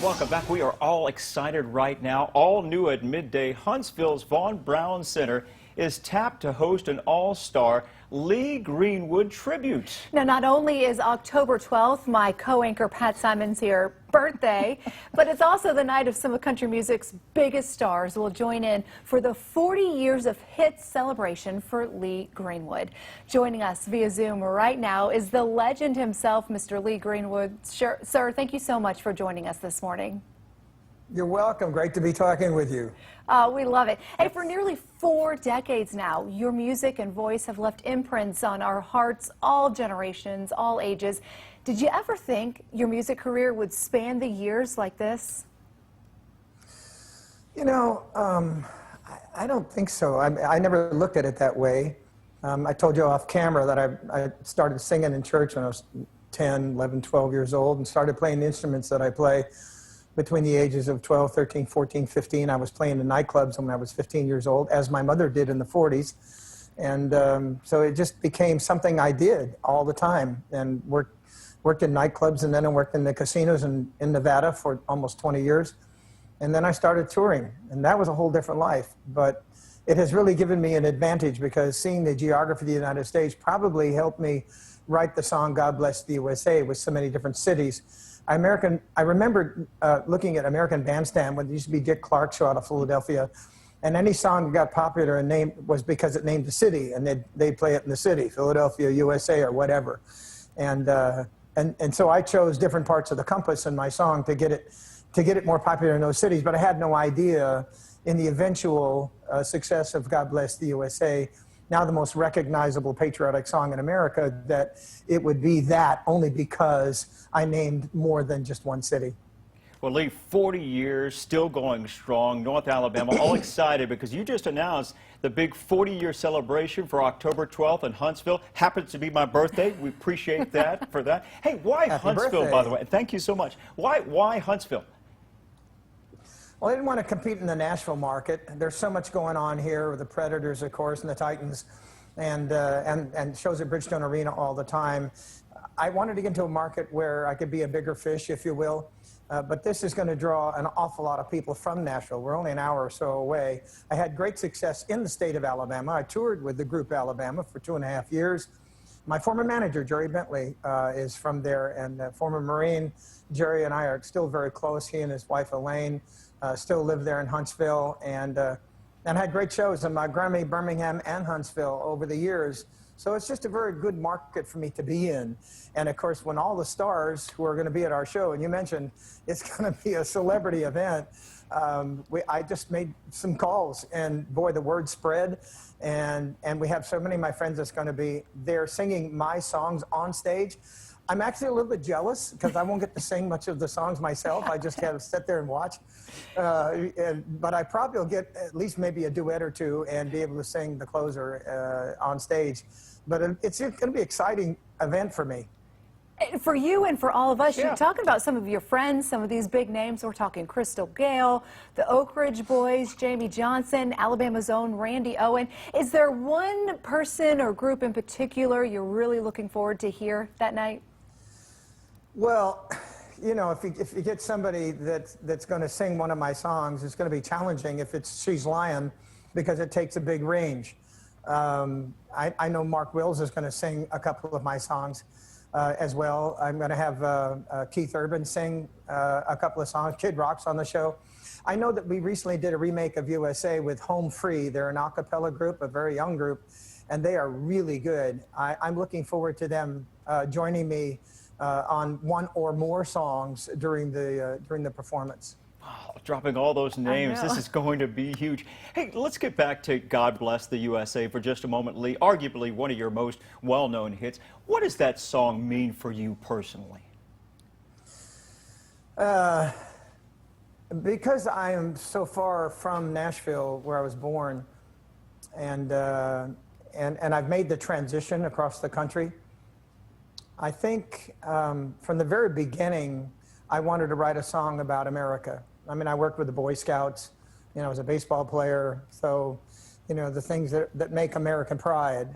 Welcome back. We are all excited right now. All new at midday, Huntsville's Vaughn Brown Center is tapped to host an all-star Lee Greenwood tribute. Now, not only is October 12th, my co-anchor Pat Simon's here, birthday, but it's also the night of some of country music's biggest stars will join in for the 40 years of hits celebration for Lee Greenwood. Joining us via Zoom right now is the legend himself, Mr. Lee Greenwood. Sir, thank you so much for joining us this morning. You're welcome. Great to be talking with you. We love it. Hey, for nearly 4 decades now, your music and voice have left imprints on our hearts, all generations, all ages. Did you ever think your music career would span the years like this? You know, I don't think so. I never looked at it that way. I told you off camera that I started singing in church when I was 10, 11, 12 years old and started playing the instruments that I play. Between the ages of 12, 13, 14, 15, I was playing in nightclubs when I was 15 years old, as my mother did in the 40s. And so it just became something I did all the time, and worked in nightclubs, and then I worked in the casinos in Nevada for almost 20 years. And then I started touring, and that was a whole different life. But it has really given me an advantage because seeing the geography of the United States probably helped me write the song God Bless the USA with so many different cities. I remember looking at American Bandstand when there used to be Dick Clark show out of Philadelphia, and any song that got popular and named was because it named the city, and they'd play it in the city, Philadelphia, USA, or whatever. And so I chose different parts of the compass in my song to get it more popular in those cities, but I had no idea in the eventual success of God Bless the USA, now the most recognizable patriotic song in America, that it would be that only because I named more than just one city. Well, Lee, 40 years, still going strong, North Alabama, all excited because you just announced the big 40-year celebration for October 12th in Huntsville. Happens to be my birthday. We appreciate that for that. Hey, why Happy Huntsville, birthday. by the way? Thank you so much. Why Huntsville? Well, I didn't want to compete in the Nashville market. There's so much going on here with the Predators, of course, and the Titans, and shows at Bridgestone Arena all the time. I wanted to get into a market where I could be a bigger fish, if you will. But this is going to draw an awful lot of people from Nashville. We're only an hour or so away. I had great success in the state of Alabama. I toured with the group Alabama for 2.5 years. My former manager, Jerry Bentley, is from there, and former Marine. Jerry and I are still very close. He and his wife, Elaine, still live there in Huntsville, and had great shows in Montgomery, Birmingham, and Huntsville over the years. So it's just a very good market for me to be in. And of course, when all the stars who are going to be at our show, and you mentioned it's going to be a celebrity event, I just made some calls, and boy, the word spread. And we have so many of my friends that's going to be there singing my songs on stage. I'm actually a little bit jealous because I won't get to sing much of the songs myself. I just have to sit there and watch. But I probably will get at least maybe a duet or two and be able to sing the closer on stage. But it's going to be an exciting event for me. For you and for all of us, Yeah. you're talking about some of your friends, some of these big names. We're talking Crystal Gale, the Oak Ridge Boys, Jamie Johnson, Alabama's own Randy Owen. Is there one person or group in particular you're really looking forward to hear that night? Well, you know, if you get somebody that's going to sing one of my songs, it's going to be challenging if it's She's Lying, because it takes a big range. I know Mark Wills is going to sing a couple of my songs as well. I'm going to have Keith Urban sing a couple of songs. Kid Rock's on the show. I know that we recently did a remake of USA with Home Free. They're an a cappella group, a very young group, and they are really good. I'm looking forward to them joining me on one or more songs during the performance. Wow, dropping all those names, this is going to be huge. Hey, let's get back to God Bless the USA for just a moment, Lee. Arguably one of your most well-known hits. What does that song mean for you personally? Because I am so far from Nashville, where I was born, and I've made the transition across the country, I think from the very beginning, I wanted to write a song about America. I mean, I worked with the Boy Scouts, you know, I was a baseball player, so, you know, the things that make American pride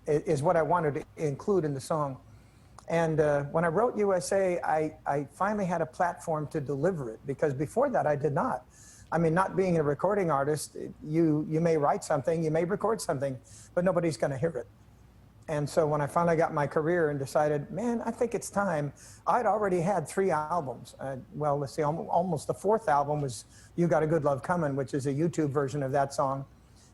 is what I wanted to include in the song. And when I wrote USA, I finally had a platform to deliver it, because before that I did not. I mean, not being a recording artist, you may write something, you may record something, but nobody's going to hear it. And so when I finally got my career and decided, man, I think it's time, I'd already had 3 albums. Well, let's see, almost the 4th album was You Got a Good Love Comin', which is a YouTube version of that song.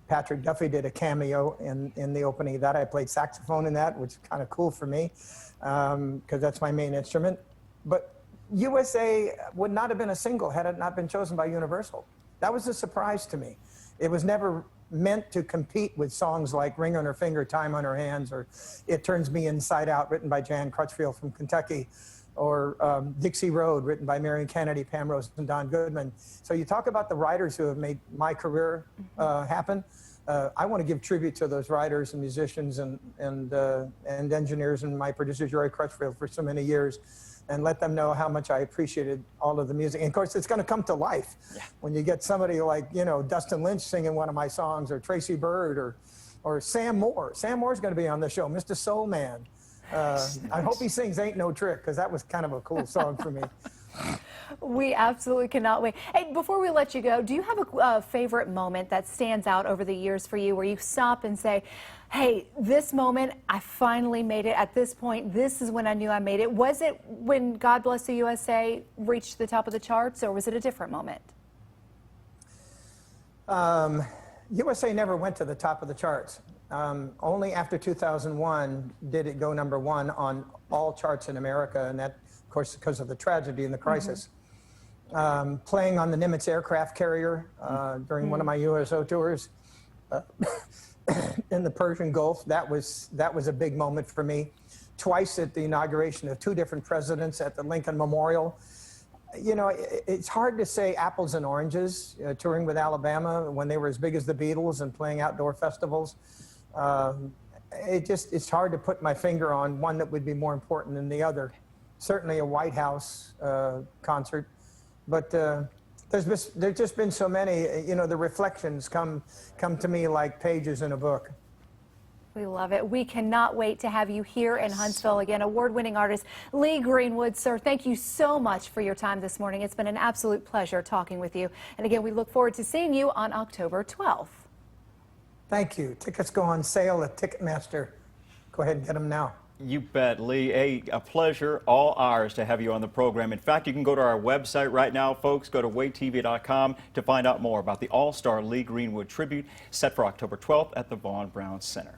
Patrick Duffy did a cameo in the opening of that. I played saxophone in that, which is kind of cool for me, because that's my main instrument. But USA would not have been a single had it not been chosen by Universal. That was a surprise to me. It was never meant to compete with songs like Ring on Her Finger, Time on Her Hands, or It Turns Me Inside Out, written by Jan Crutchfield from Kentucky, or Dixie Road, written by Marion Kennedy, Pam Rose, and Don Goodman. So you talk about the writers who have made my career happen. I want to give tribute to those writers and musicians and engineers and my producer, Jory Crutchfield, for so many years, and let them know how much I appreciated all of the music. And of course, it's going to come to life when you get somebody like, you know, Dustin Lynch singing one of my songs, or Tracy Byrd, or Sam Moore. Sam Moore's going to be on the show, Mr. Soul Man. Nice. I hope he sings Ain't No Trick, because that was kind of a cool song for me. We absolutely cannot wait. Hey, before we let you go, do you have a favorite moment that stands out over the years for you, where you stop and say, hey, this moment, I finally made it. At this point, this is when I knew I made it. Was it when God Bless the USA reached the top of the charts, or was it a different moment? USA never went to the top of the charts. Only after 2001 did it go #1 on all charts in America, and that, of course, because of the tragedy and the crisis. Playing on the Nimitz aircraft carrier during one of my USO tours in the Persian Gulf, that was a big moment for me. Twice at the inauguration of 2 different presidents at the Lincoln Memorial. You know, it's hard to say apples and oranges, touring with Alabama when they were as big as the Beatles and playing outdoor festivals. It's hard to put my finger on one that would be more important than the other. Certainly a White House concert, but there's just been so many. You know, the reflections come to me like pages in a book. We love it. We cannot wait to have you here in Huntsville again. Award-winning artist Lee Greenwood, sir, thank you so much for your time this morning. It's been an absolute pleasure talking with you. And again, we look forward to seeing you on October 12th. Thank you. Tickets go on sale at Ticketmaster. Go ahead and get them now. You bet, Lee. A pleasure, all ours, to have you on the program. In fact, you can go to our website right now, folks. Go to WAAYTV.com to find out more about the All-Star Lee Greenwood tribute set for October 12th at the Vaughn Brown Center.